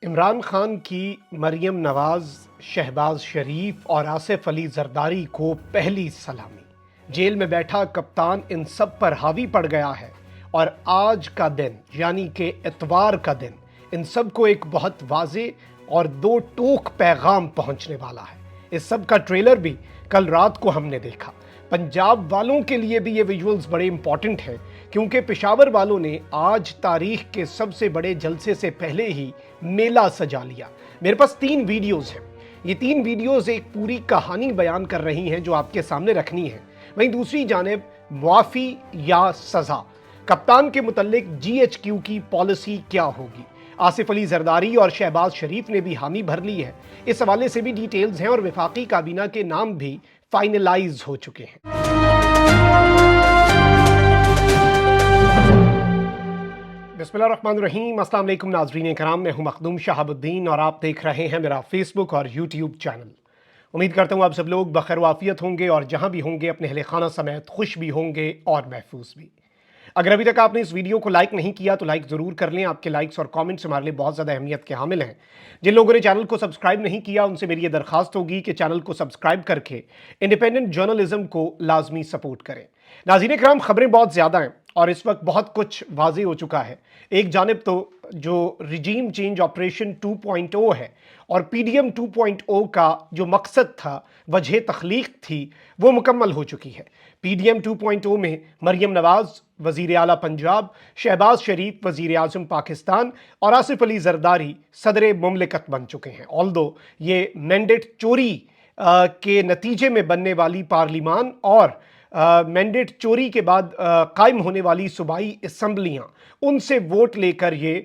عمران خان کی مریم نواز، شہباز شریف اور آصف علی زرداری کو پہلی سلامی۔ جیل میں بیٹھا کپتان ان سب پر حاوی پڑ گیا ہے اور آج کا دن یعنی کہ اتوار کا دن ان سب کو ایک بہت واضح اور دو ٹوک پیغام پہنچنے والا ہے۔ اس سب کا ٹریلر بھی کل رات کو ہم نے دیکھا۔ پنجاب والوں کے لیے بھی یہ ویژولز بڑے امپورٹنٹ ہیں کیونکہ پشاور والوں نے آج تاریخ کے سب سے بڑے جلسے سے پہلے ہی میلہ سجا لیا۔ میرے پاس 3 ویڈیوز ہیں۔ یہ 3 ویڈیوز ایک پوری کہانی بیان کر رہی ہیں جو آپ کے سامنے رکھنی ہے۔ وہیں دوسری جانب معافی یا سزا، کپتان کے متعلق جی ایچ کیو کی پالیسی کیا ہوگی؟ آصف علی زرداری اور شہباز شریف نے بھی حامی بھر لی ہے۔ اس حوالے سے بھی ڈیٹیلز ہیں اور وفاقی کابینہ کے نام بھی فائنلائز ہو چکے ہیں۔ بسم اللہ الرحمن الرحیم۔ السلام علیکم ناظرین کرام، میں ہوں مخدوم شہاب الدین اور آپ دیکھ رہے ہیں میرا فیس بک اور یوٹیوب چینل۔ امید کرتا ہوں آپ سب لوگ بخیر و عافیت ہوں گے اور جہاں بھی ہوں گے اپنے اہل خانہ سمیت خوش بھی ہوں گے اور محفوظ بھی۔ اگر ابھی تک آپ نے اس ویڈیو کو لائک نہیں کیا تو لائک ضرور کر لیں۔ آپ کے لائکس اور کامنٹس ہمارے لیے بہت زیادہ اہمیت کے حامل ہیں۔ جن لوگوں نے چینل کو سبسکرائب نہیں کیا ان سے میری یہ درخواست ہوگی کہ چینل کو سبسکرائب کر کے انڈیپینڈنٹ جرنلزم کو لازمی سپورٹ کریں۔ ناظرین کرام، خبریں بہت زیادہ ہیں اور اس وقت بہت کچھ واضح ہو چکا ہے۔ ایک جانب تو جو رجیم چینج آپریشن 2.0 ہے اور پی ڈی ایم 2.0 کا جو مقصد تھا، وجہ تخلیق تھی، وہ مکمل ہو چکی ہے۔ پی ڈی ایم 2.0 میں مریم نواز وزیر اعلیٰ پنجاب، شہباز شریف وزیر اعظم پاکستان اور آصف علی زرداری صدر مملکت بن چکے ہیں۔ آلدو یہ مینڈیٹ چوری کے نتیجے میں بننے والی پارلیمان اور مینڈیٹ چوری کے بعد قائم ہونے والی صوبائی اسمبلیاں، ان سے ووٹ لے کر یہ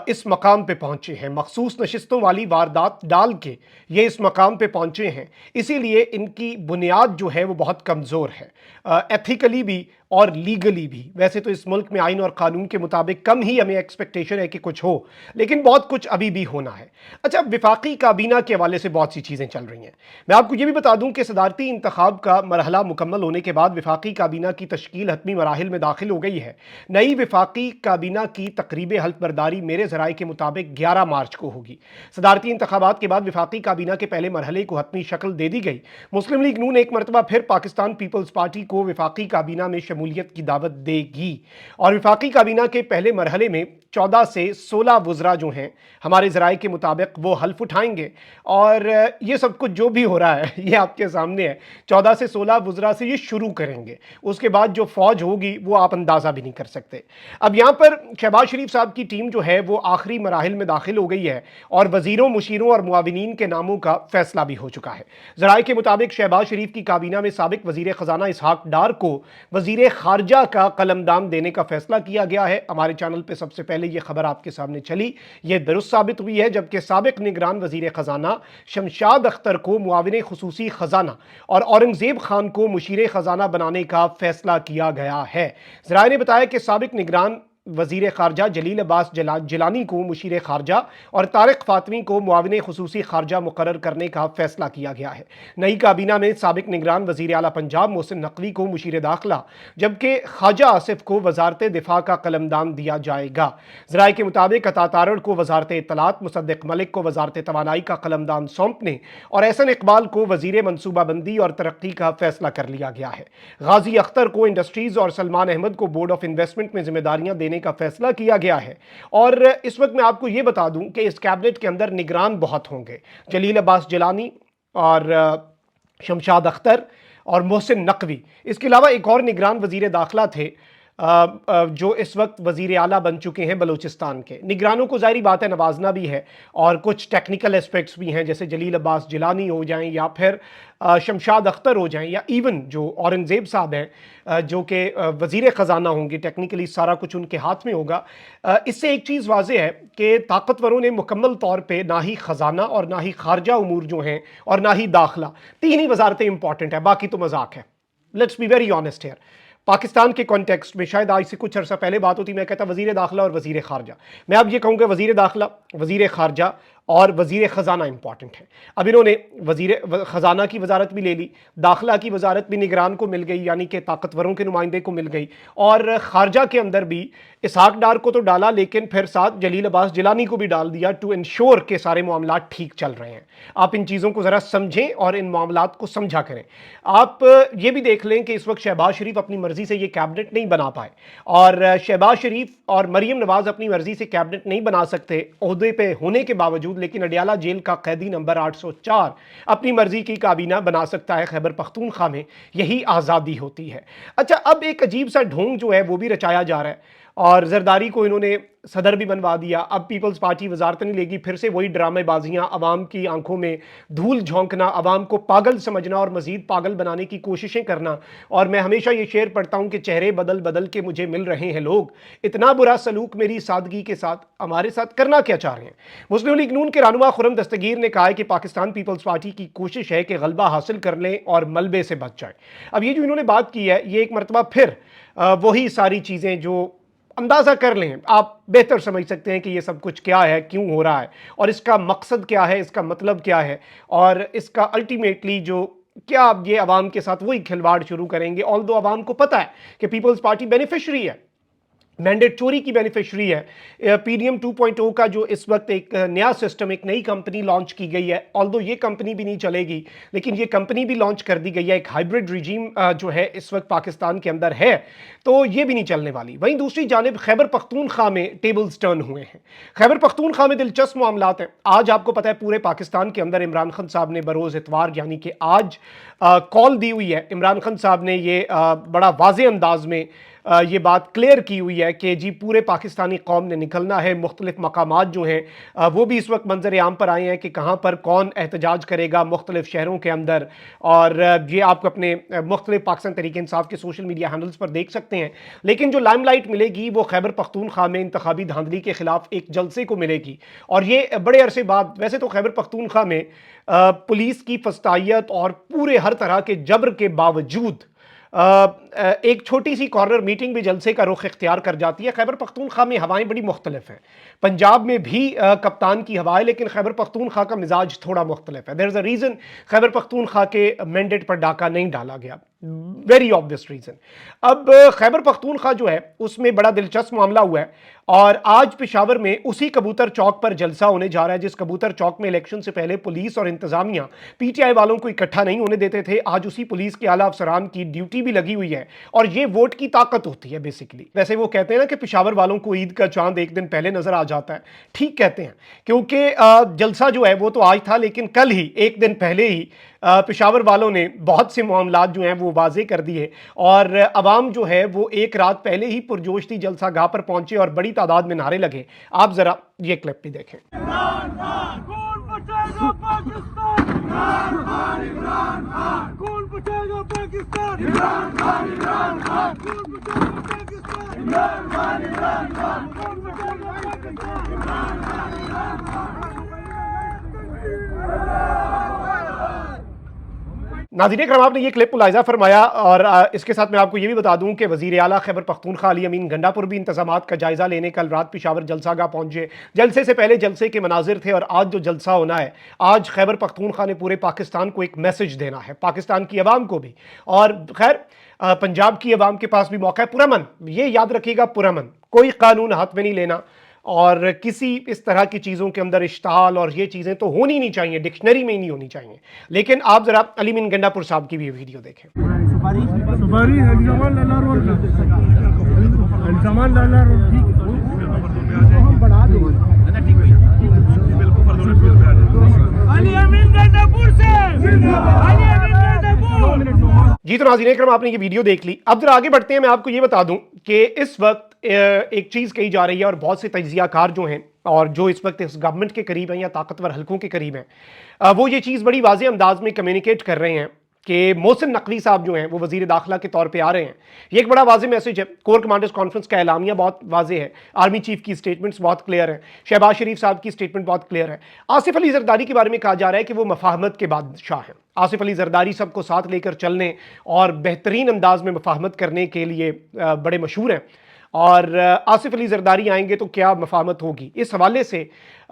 اس مقام پہ پہنچے ہیں۔ مخصوص نشستوں والی واردات ڈال کے یہ اس مقام پہ پہنچے ہیں، اسی لیے ان کی بنیاد جو ہے وہ بہت کمزور ہے، ایتھیکلی بھی اور لیگلی بھی۔ ویسے تو اس ملک میں آئین اور قانون کے مطابق کم ہی ہمیں ایکسپیکٹیشن ہے کہ کچھ ہو، لیکن بہت کچھ ابھی بھی ہونا ہے۔ اچھا، وفاقی کابینہ کے حوالے سے بہت سی چیزیں چل رہی ہیں۔ میں آپ کو یہ بھی بتا دوں کہ صدارتی انتخاب کا مرحلہ مکمل ہونے کے بعد وفاقی کابینہ کی تشکیل حتمی مراحل میں داخل ہو گئی ہے۔ نئی وفاقی کابینہ کی تقریب حلف برداری میرے ذرائع کے مطابق 11 مارچ کو ہوگی۔ صدارتی انتخابات کے بعد وفاقی کابینہ کے پہلے مرحلے کو حتمی شکل دے دی گئی۔ مسلم لیگ نون ایک مرتبہ پھر پاکستان پیپلز پارٹی کو وفاقی کابینہ میں شمولیت کی دعوت دے گی اور وفاقی کابینہ کے پہلے مرحلے میں 14 سے 16 وزراء جو ہیں ہمارے ذرائع کے مطابق وہ حلف اٹھائیں گے، اور یہ سب کچھ جو بھی ہو رہا ہے یہ آپ کے سامنے ہے۔ 14 سے 16 وزراء سے یہ شروع کریں گے، اس کے بعد جو فوج ہوگی وہ آپ اندازہ بھی نہیں کر سکتے۔ اب یہاں پر شہباز شریف صاحب کی ٹیم جو ہے وہ آخری مراحل میں داخل ہو گئی ہے اور وزیروں، مشیروں اور معاونین کے ناموں کا فیصلہ بھی ہو چکا ہے۔ ذرائع کے مطابق شہباز شریف کی کابینہ میں سابق وزیر خزانہ اسحاق ڈار کو وزیر خارجہ کا قلمدان دینے کا فیصلہ کیا گیا ہے۔ ہمارے چینل پہ سب سے پہلے یہ خبر آپ کے سامنے چلی، یہ درست ثابت ہوئی ہے، جبکہ سابق نگران وزیر خزانہ شمشاد اختر کو معاون خصوصی خزانہ اور اورنگزیب خان کو مشیر خزانہ بنانے کا فیصلہ کیا گیا ہے۔ ذرائع نے بتایا کہ سابق نگران وزیر خارجہ جلیل عباس جیلانی کو مشیر خارجہ اور طارق فاطمی کو معاون خصوصی خارجہ مقرر کرنے کا فیصلہ کیا گیا ہے۔ نئی کابینہ میں سابق نگران وزیر اعلیٰ پنجاب محسن نقوی کو مشیر داخلہ، جبکہ خواجہ آصف کو وزارت دفاع کا قلمدان دیا جائے گا۔ ذرائع کے مطابق عطا تارڑ کو وزارت اطلاعات، مصدق ملک کو وزارت توانائی کا قلمدان سونپنے اور احسن اقبال کو وزیر منصوبہ بندی اور ترقی کا فیصلہ کر لیا گیا ہے۔ غازی اختر کو انڈسٹریز اور سلمان احمد کو بورڈ آف انویسٹمنٹ میں ذمہ داریاں دینے کا فیصلہ کیا گیا ہے۔ اور اس وقت میں آپ کو یہ بتا دوں کہ اس کیبنٹ کے اندر نگران بہت ہوں گے، جلیل عباس جیلانی اور شمشاد اختر اور محسن نقوی۔ اس کے علاوہ ایک اور نگران وزیر داخلہ تھے جو اس وقت وزیر اعلیٰ بن چکے ہیں بلوچستان کے۔ نگرانوں کو ظاہری بات ہے نوازنا بھی ہے اور کچھ ٹیکنیکل اسپیکٹس بھی ہیں، جیسے جلیل عباس جیلانی ہو جائیں یا پھر شمشاد اختر ہو جائیں یا ایون جو اورنگزیب صاحب ہیں جو کہ وزیر خزانہ ہوں گے، ٹیکنیکلی سارا کچھ ان کے ہاتھ میں ہوگا۔ اس سے ایک چیز واضح ہے کہ طاقتوروں نے مکمل طور پہ نہ ہی خزانہ اور نہ ہی خارجہ امور جو ہیں اور نہ ہی داخلہ، 3 ہی وزارتیں امپورٹنٹ ہیں، باقی تو مذاق ہے۔ Let's be very honest here. Pakistan کے کانٹیکسٹ میں شاید آج سے کچھ عرصہ پہلے بات ہوتی، میں کہتا وزیر داخلہ اور وزیر خارجہ۔ میں اب یہ کہوں گا وزیر داخلہ، وزیر خارجہ اور وزیر خزانہ امپورٹنٹ ہے۔ اب انہوں نے وزیر خزانہ کی وزارت بھی لے لی، داخلہ کی وزارت بھی نگران کو مل گئی، یعنی کہ طاقتوروں کے نمائندے کو مل گئی، اور خارجہ کے اندر بھی اسحاق ڈار کو تو ڈالا، لیکن پھر ساتھ جلیل عباس جیلانی کو بھی ڈال دیا ٹو انشور کہ سارے معاملات ٹھیک چل رہے ہیں۔ آپ ان چیزوں کو ذرا سمجھیں اور ان معاملات کو سمجھا کریں۔ آپ یہ بھی دیکھ لیں کہ اس وقت شہباز شریف اپنی مرضی سے یہ کیبنٹ نہیں بنا پائے، اور شہباز شریف اور مریم نواز اپنی مرضی سے کیبنٹ نہیں بنا سکتے عہدے پہ ہونے کے باوجود، لیکن اڈیالہ جیل کا قیدی نمبر 804 اپنی مرضی کی کابینہ بنا سکتا ہے خیبر پختونخوا میں۔ یہی آزادی ہوتی ہے۔ اچھا، اب ایک عجیب سا ڈھونگ جو ہے وہ بھی رچایا جا رہا ہے، اور زرداری کو انہوں نے صدر بھی بنوا دیا۔ اب پیپلز پارٹی وزارت نہیں لے گی، پھر سے وہی ڈرامے بازیاں، عوام کی آنکھوں میں دھول جھونکنا، عوام کو پاگل سمجھنا اور مزید پاگل بنانے کی کوششیں کرنا۔ اور میں ہمیشہ یہ شعر پڑھتا ہوں کہ چہرے بدل بدل کے مجھے مل رہے ہیں لوگ، اتنا برا سلوک میری سادگی کے ساتھ ہمارے ساتھ کرنا کیا چاہ رہے ہیں۔ مسلم لیگ نون کے رہنما خرم دستگیر نے کہا ہے کہ پاکستان پیپلز پارٹی کی کوشش ہے کہ غلبہ حاصل کر لیں اور ملبے سے بچ جائیں۔ اب یہ جو انہوں نے بات کی ہے، یہ ایک مرتبہ پھر وہی ساری چیزیں جو اندازہ کر لیں، آپ بہتر سمجھ سکتے ہیں کہ یہ سب کچھ کیا ہے، کیوں ہو رہا ہے، اور اس کا مقصد کیا ہے، اس کا مطلب کیا ہے، اور اس کا الٹیمیٹلی جو کیا یہ عوام کے ساتھ وہی کھلواڑ شروع کریں گے۔ آلدو عوام کو پتہ ہے کہ پیپلز پارٹی بینیفیشری ہے، مینڈیٹ چوری کی بینیفیشری ہے۔ پی ڈی ایم 2.0 کا جو اس وقت ایک نیا سسٹم، ایک نئی کمپنی لانچ کی گئی ہے، آلدو یہ کمپنی بھی نہیں چلے گی، لیکن یہ کمپنی بھی لانچ کر دی گئی ہے۔ ایک ہائیبرڈ ریجیم جو ہے اس وقت پاکستان کے اندر ہے، تو یہ بھی نہیں چلنے والی۔ وہیں دوسری جانب خیبر پختونخوا میں ٹیبلز ٹرن ہوئے ہیں۔ خیبر پختونخوا میں دلچسپ معاملات ہیں۔ آج آپ کو پتہ ہے پورے پاکستان کے اندر عمران خان صاحب نے بروز اتوار یعنی کہ آج کال دی ہوئی ہے۔ عمران خان صاحب نے یہ بڑا واضح انداز میں یہ بات کلیئر کی ہوئی ہے کہ جی پورے پاکستانی قوم نے نکلنا ہے۔ مختلف مقامات جو ہیں وہ بھی اس وقت منظر عام پر آئے ہیں کہ کہاں پر کون احتجاج کرے گا مختلف شہروں کے اندر، اور یہ آپ کو اپنے مختلف پاکستان تحریک انصاف کے سوشل میڈیا ہینڈلز پر دیکھ سکتے ہیں۔ لیکن جو لائم لائٹ ملے گی وہ خیبر پختونخوا میں انتخابی دھاندلی کے خلاف ایک جلسے کو ملے گی، اور یہ بڑے عرصے بعد، ویسے تو خیبر پختونخوا میں پولیس کی فسطائیت اور پورے ہر طرح کے جبر کے باوجود ایک چھوٹی سی کارنر میٹنگ بھی جلسے کا رخ اختیار کر جاتی ہے۔ خیبر پختونخوا میں ہوائیں بڑی مختلف ہیں۔ پنجاب میں بھی کپتان کی ہوا ہے، لیکن خیبر پختونخوا کا مزاج تھوڑا مختلف ہے۔ There is a reason Khyber Pakhtunkhwa کے مینڈیٹ پر ڈاکہ نہیں ڈالا گیا، ویری obvious reason۔ اب خیبر پختونخوا جو ہے اس میں بڑا دلچسپ معاملہ ہوا ہے، اور آج پشاور میں اسی کبوتر چوک پر جلسہ ہونے جا رہا ہے جس کبوتر چوک میں الیکشن سے پہلے پولیس اور انتظامیہ پی ٹی آئی والوں کو اکٹھا نہیں ہونے دیتے تھے۔ آج اسی پولیس کے اعلیٰ افسران کی ڈیوٹی بھی لگی ہوئی ہے، اور یہ ووٹ کی طاقت ہوتی ہے بیسیکلی۔ ویسے وہ کہتے ہیں نا کہ پشاور والوں کو عید کا چاند ایک دن پہلے نظر آ جاتا ہے، ٹھیک کہتے ہیں، کیونکہ جلسہ جو ہے وہ تو آج تھا، لیکن کل ہی ایک دن پہلے ہی پشاور والوں نے بہت سے معاملات جو ہیں وہ واضح کر دیے، اور عوام جو ہے وہ ایک رات پہلے ہی پرجوش تھی، جلسہ گاہ پر پہنچے اور بڑی تعداد میں نعرے لگے۔ آپ ذرا یہ کلپ بھی دیکھیں۔ ناظرین اکرام، آپ نے یہ کلپ ملاحظہ فرمایا، اور اس کے ساتھ میں آپ کو یہ بھی بتا دوں کہ وزیر اعلیٰ خیبر پختونخوا علی امین گنڈا پور بھی انتظامات کا جائزہ لینے کل رات پشاور جلسہ گاہ پہنچے۔ جلسے سے پہلے جلسے کے مناظر تھے، اور آج جو جلسہ ہونا ہے، آج خیبر پختونخوا نے پورے پاکستان کو ایک میسج دینا ہے، پاکستان کی عوام کو بھی، اور خیر پنجاب کی عوام کے پاس بھی موقع ہے۔ پرامن، یہ یاد رکھیے گا، پرامن، کوئی قانون ہاتھ میں نہیں لینا، اور کسی اس طرح کی چیزوں کے اندر اشتعال اور یہ چیزیں تو ہونی نہیں چاہیے، ڈکشنری میں ہی نہیں ہونی چاہیے۔ لیکن آپ ذرا علی امین گنڈا پور صاحب کی بھی ویڈیو دیکھیں۔ جی تو ناظرین اکرام، آپ نے یہ ویڈیو دیکھ لی، اب ذرا آگے بڑھتے ہیں۔ میں آپ کو یہ بتا دوں کہ اس وقت ایک چیز کہی جا رہی ہے، اور بہت سے تجزیہ کار جو ہیں اور جو اس وقت اس گورنمنٹ کے قریب ہیں یا طاقتور حلقوں کے قریب ہیں، وہ یہ چیز بڑی واضح انداز میں کمیونیکیٹ کر رہے ہیں کہ محسن نقوی صاحب جو ہیں وہ وزیر داخلہ کے طور پہ آ رہے ہیں۔ یہ ایک بڑا واضح میسج ہے۔ کور کمانڈرز کانفرنس کا اعلامیہ بہت واضح ہے، آرمی چیف کی سٹیٹمنٹس بہت کلیئر ہیں، شہباز شریف صاحب کی سٹیٹمنٹ بہت کلیئر ہے۔ آصف علی زرداری کے بارے میں کہا جا رہا ہے کہ وہ مفاہمت کے بادشاہ ہیں۔ آصف علی زرداری سب کو ساتھ لے کر چلنے اور بہترین انداز میں مفاہمت کرنے کے لیے بڑے مشہور ہیں، اور آصف علی زرداری آئیں گے تو کیا مفاہمت ہوگی۔ اس حوالے سے